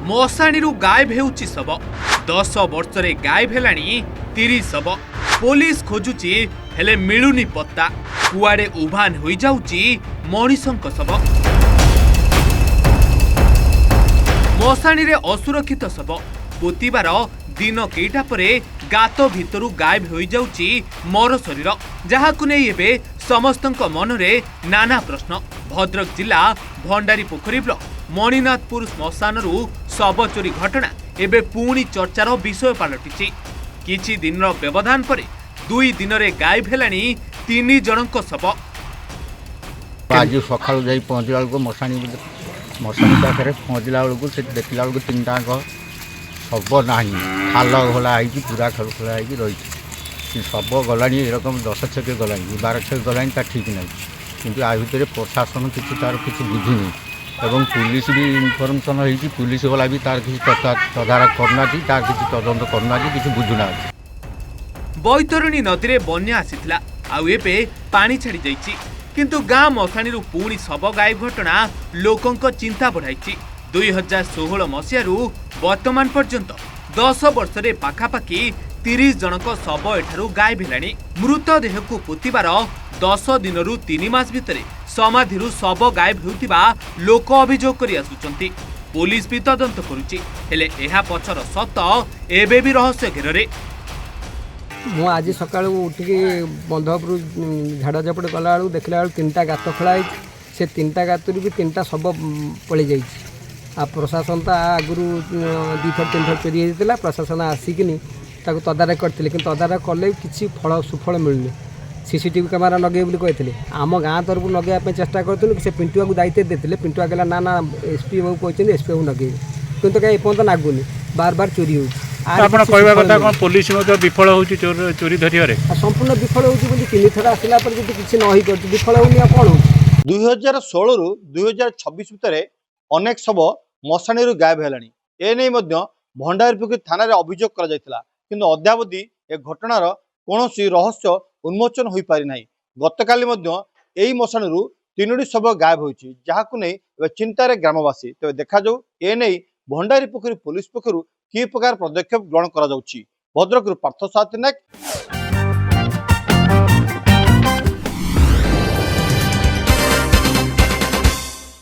मशाणी गायब हेउची शव 10 वर्ष गायब हेलाणी 30 शव पुलिस खोजुची हेले मिलुनी पत्ता कुआडे उभान होई जाउची मनीषंक शव। मशाणी रे असुरक्षित शव पोतीबार दिन केटा परे गात भितरु गायब होई जाउची मोर शरीर जहाकु नै एबे समस्तंक मनरे नाना प्रश्न। भद्रक जिला भंडारी पोखरी ब्लॉक मणिनाथपुर श्मशानरू शव चोरी घटना एबे पुणी चर्चार विषय पलटिछि। किछि दिनर व्यवधान परे 2 दिन रे गायब हेलाणी 3 जनक शव। आज सकाल जाई पहुँचला बेलू मशाणी पाखे पहुँचला बेलू से देखला बेलू 3 टाक शव ना खाल खोला पूरा खेल खोला रही शव गला एरकम 10 छक गला 12 छक गला ठीक ना कि आ भितर प्रशासन किसी तार किसी बुझुनी एवं पुलिस भी इनफर्मेशन होती पुलिस वाला भी तार किसी तदारक करना तार किसी तदंत करना किसी बुझुना। बैतरणी नदी में बन्या आसीथिला आउ एबे पानी छाड़ी जाइछि किंतु गाँ मशाणी पुणी शव गायब घटना लोकंक चिंता बढ़ाई। 2016 मसीहारू वर्तमान पर्यंत 10 वर्ष रे पाखापाखि 30 जनक शव एठारू गायब हेलाणी। मृतदेह को पोतीबार 10 दिनरू 3 मास भितरे समाधिरू शव गायब हेउथिबा लोक अभियोग करि आसुचंती। पुलिस भी तदंत करुछि हेले एहा पछर सत एबे भी रहस्य घेରରେ। मु आज सका उठिकी बंधपुर झाड़ झपट गला बेलू देखला बेलू 3टा गात खोला से 3टा गातरू भी 3टा शव पलि जाइए। आ प्रशासन तो आगुरी 2 थर 3 थर चोरी होता प्रशासन आसिकिनी तदारक करते कि तदारक कले किसी फल सुफल मिलूनी। सीसीटीवी कैमेरा लगे कहते आम गाँ तरफ लगे चेष्टा करूँ से पिंटुआ को दायित्व देते पिंटुआ कहला ना ना एसपी बाबू कहते एसपी बाबू लगे कितु कहीं एपर्तन नागुनि बार बार चोरी हो पुलिस विफल हो चोरी धरिया संपूर्ण विफल हो 3 थर आसला किसी न विफल होनी कौन हो। 2016 रु 2026 भितर अनेक शव मशाणी गायब हेलाणी एने भंडारीपोखरी थाना अभियोग करा जायतिला किंतु अद्यावधि ए घटनार कौनसी रहस्य उन्मोचन हो पारि नाही। गतकाली एही मशाणी 3टी शव गायब होइछि जहाकु नै चिंतार ग्रामवासी। तेज देखा जाऊ एने भंडारीपोखरी पुलिस पक्षरु कि प्रकार पदक्षेप ग्रहण करा जाउछि। भद्रकରୁ ପାର୍ଥ ସାଥୀ ନାୟକ।